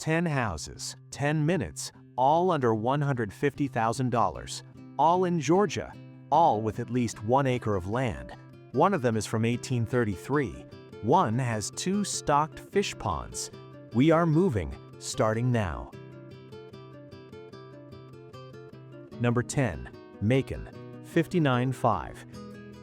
10 houses, 10 minutes, all under $150,000. All in Georgia, all with at least 1 acre of land. One of them is from 1833. One has 2 stocked fish ponds. We are moving, starting now. Number 10, Macon, 59.5.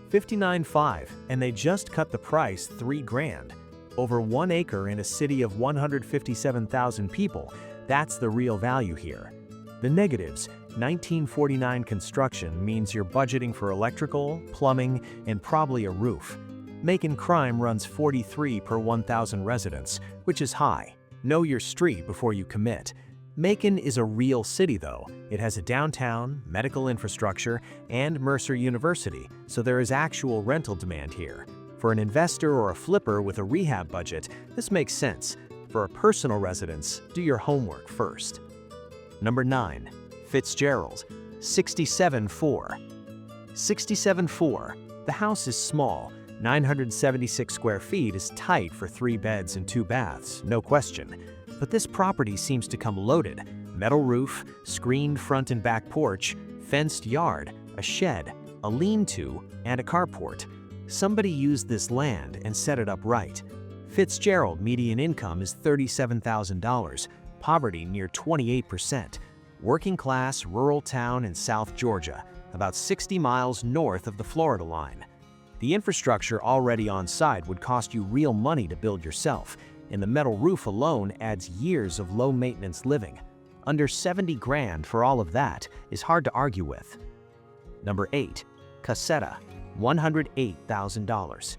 59.5, and they just cut the price $3,000. Over 1 acre in a city of 157,000 people, that's the real value here. The negatives: 1949 construction means you're budgeting for electrical, plumbing, and probably a roof. Macon crime runs 43 per 1,000 residents, which is high. Know your street before you commit. Macon is a real city though. It has a downtown, medical infrastructure, and Mercer University, so there is actual rental demand here. For an investor or a flipper with a rehab budget, this makes sense. For a personal residence, do your homework first. Number 9, Fitzgerald, 67.4. 67.4. The house is small. 976 square feet is tight for 3 beds and 2 baths, no question. But this property seems to come loaded. Metal roof, screened front and back porch, fenced yard, a shed, a lean-to, and a carport. Somebody used this land and set it up right. Fitzgerald median income is $37,000, poverty near 28%. Working class, rural town in South Georgia, about 60 miles north of the Florida line. The infrastructure already on site would cost you real money to build yourself, and the metal roof alone adds years of low-maintenance living. Under $70,000 for all of that is hard to argue with. Number 8, Cassetta, $108,000.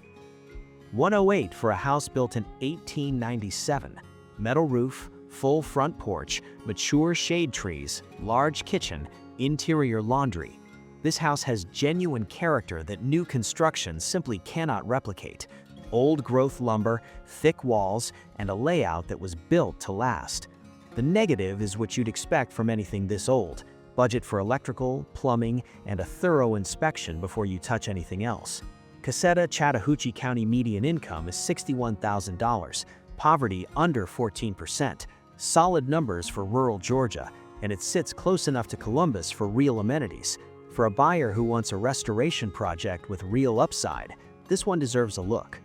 $108 for a house built in 1897. Metal roof, full front porch, mature shade trees, large kitchen, interior laundry. This house has genuine character that new construction simply cannot replicate. Old growth lumber, thick walls, and a layout that was built to last. The negative is what you'd expect from anything this old. Budget for electrical, plumbing, and a thorough inspection before you touch anything else. Cassetta, Chattahoochee County median income is $61,000. Poverty under 14%. Solid numbers for rural Georgia, and it sits close enough to Columbus for real amenities. For a buyer who wants a restoration project with real upside, this one deserves a look.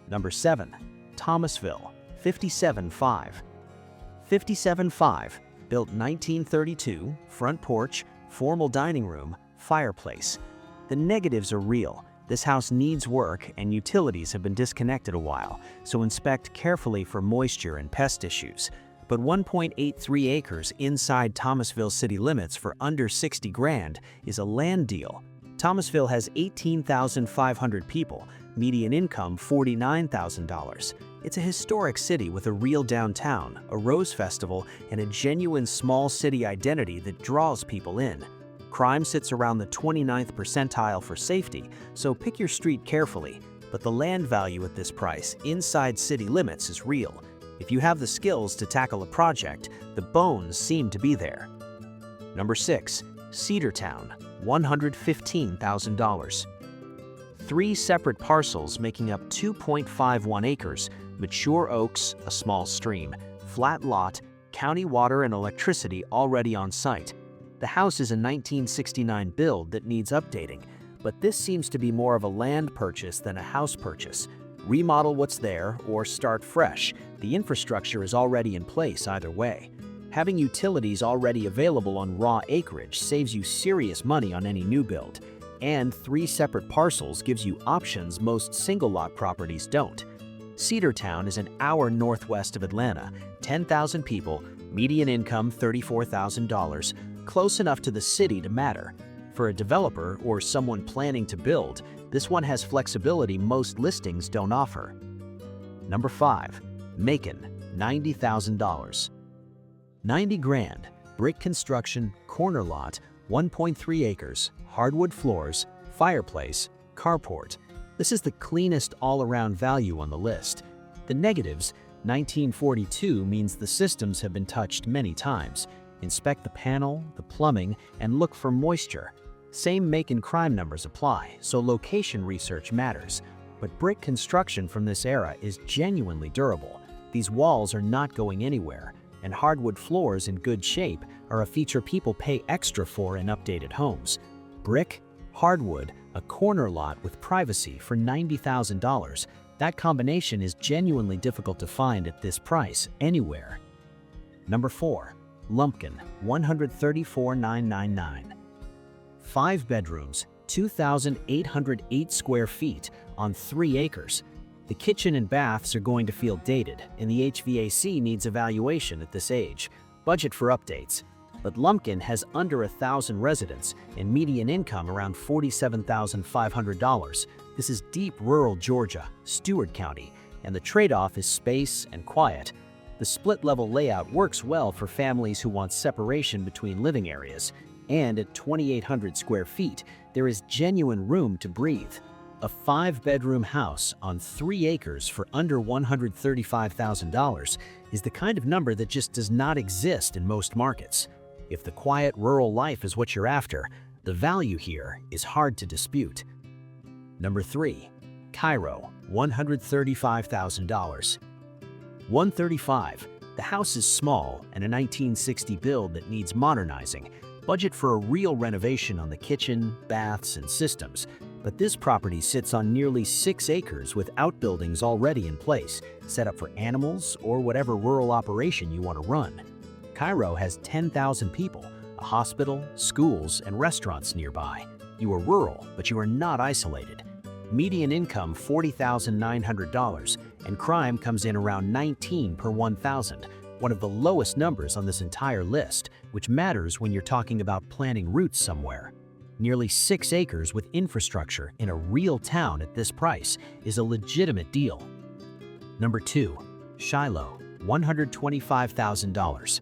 Number 7, Thomasville, 57.5. 57.5, built 1932, front porch, formal dining room, fireplace. The negatives are real. This house needs work and utilities have been disconnected a while, so inspect carefully for moisture and pest issues. But 1.83 acres inside Thomasville city limits for under $60,000 is a land deal. Thomasville has 18,500 people, median income $49,000. It's a historic city with a real downtown, a rose festival, and a genuine small city identity that draws people in. Crime sits around the 29th percentile for safety, so pick your street carefully, but the land value at this price inside city limits is real. If you have the skills to tackle a project, the bones seem to be there. Number 6, Cedar Town, $115,000. 3 separate parcels making up 2.51 acres, mature oaks, a small stream, flat lot, county water and electricity already on site. The house is a 1969 build that needs updating, but this seems to be more of a land purchase than a house purchase. Remodel what's there or start fresh. The infrastructure is already in place either way. Having utilities already available on raw acreage saves you serious money on any new build. And 3 separate parcels gives you options most single-lot properties don't. Cedar Town is an hour northwest of Atlanta, 10,000 people, median income $34,000, close enough to the city to matter. For a developer or someone planning to build, this one has flexibility most listings don't offer. Number 5, Macon, $90,000. $90,000, brick construction, corner lot, 1.3 acres, hardwood floors, fireplace, carport. This is the cleanest all-around value on the list. The negatives: 1942 means the systems have been touched many times. Inspect the panel, the plumbing, and look for moisture. Same Macon crime numbers apply, so location research matters. But brick construction from this era is genuinely durable. These walls are not going anywhere. and hardwood floors in good shape are a feature people pay extra for in updated homes. Brick, hardwood, a corner lot with privacy for $90,000. That combination is genuinely difficult to find at this price anywhere. Number 4. Lumpkin, $134,999. 5 bedrooms, 2,808 square feet on 3 acres. The kitchen and baths are going to feel dated, and the HVAC needs evaluation at this age. Budget for updates. But Lumpkin has under 1,000 residents and median income around $47,500. This is deep rural Georgia, Stewart County, and the trade-off is space and quiet. The split-level layout works well for families who want separation between living areas, and at 2,800 square feet, there is genuine room to breathe. A 5-bedroom house on 3 acres for under $135,000 is the kind of number that just does not exist in most markets. If the quiet rural life is what you're after, the value here is hard to dispute. Number 3. Cairo, $135,000. 135. The house is small and a 1960 build that needs modernizing. Budget for a real renovation on the kitchen, baths, and systems. But this property sits on nearly 6 acres with outbuildings already in place, set up for animals or whatever rural operation you want to run. Cairo has 10,000 people, a hospital, schools, and restaurants nearby. You are rural, but you are not isolated. Median income $40,900, and crime comes in around 19 per 1,000, one of the lowest numbers on this entire list, which matters when you're talking about planning routes somewhere. Nearly 6 acres with infrastructure in a real town at this price is a legitimate deal. Number 2. Shiloh, $125,000.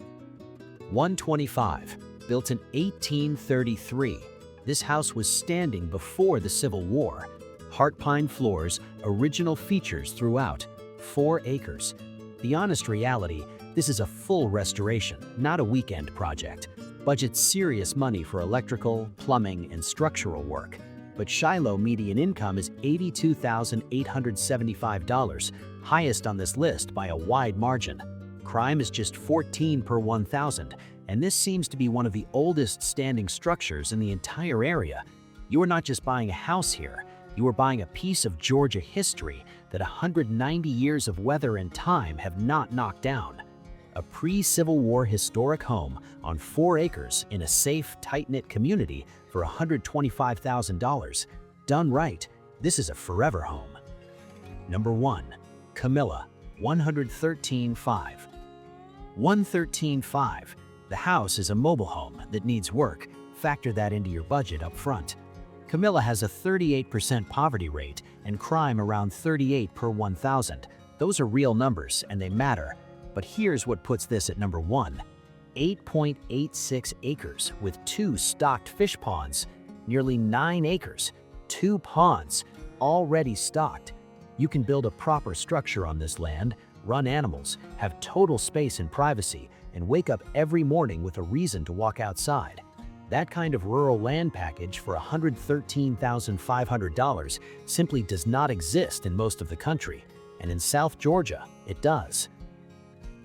125, built in 1833. This house was standing before the Civil War. Heart pine floors, original features throughout, 4 acres. The honest reality, this is a full restoration, not a weekend project. Budget serious money for electrical, plumbing, and structural work. But Shiloh median income is $82,875, highest on this list by a wide margin. Crime is just 14 per 1,000, and this seems to be one of the oldest standing structures in the entire area. You are not just buying a house here, you are buying a piece of Georgia history that 190 years of weather and time have not knocked down. A pre-Civil War historic home on 4 acres in a safe, tight-knit community for $125,000. Done right, this is a forever home. Number 1. Camilla, $113,500. 113,500. The house is a mobile home that needs work. Factor that into your budget up front. Camilla has a 38% poverty rate and crime around 38 per 1,000. Those are real numbers and they matter. But here's what puts this at number 1. 8.86 acres with 2 stocked fish ponds. Nearly 9 acres, 2 ponds, already stocked. You can build a proper structure on this land, run animals, have total space and privacy, and wake up every morning with a reason to walk outside. That kind of rural land package for $113,500 simply does not exist in most of the country, and in South Georgia, it does.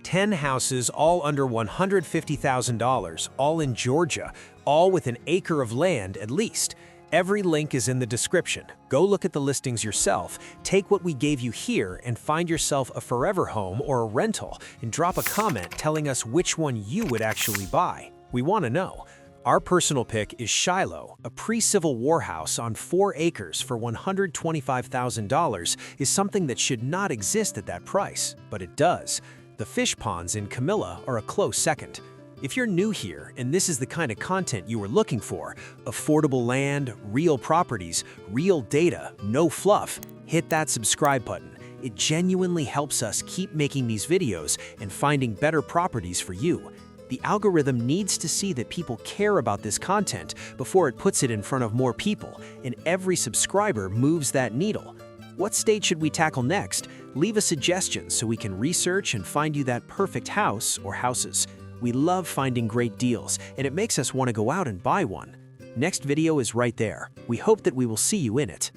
10 houses, all under $150,000, all in Georgia, all with an acre of land at least. Every link is in the description. Go look at the listings yourself, take what we gave you here and find yourself a forever home or a rental, and drop a comment telling us which one you would actually buy. We want to know. Our personal pick is Shiloh, a pre-Civil War house on 4 acres for $125,000 is something that should not exist at that price, but it does. The fish ponds in Camilla are a close second. If you're new here and this is the kind of content you were looking for, affordable land, real properties, real data, no fluff, hit that subscribe button. It genuinely helps us keep making these videos and finding better properties for you. The algorithm needs to see that people care about this content before it puts it in front of more people, and every subscriber moves that needle. What state should we tackle next? Leave a suggestion so we can research and find you that perfect house or houses. We love finding great deals, and it makes us want to go out and buy one. Next video is right there. We hope that we will see you in it.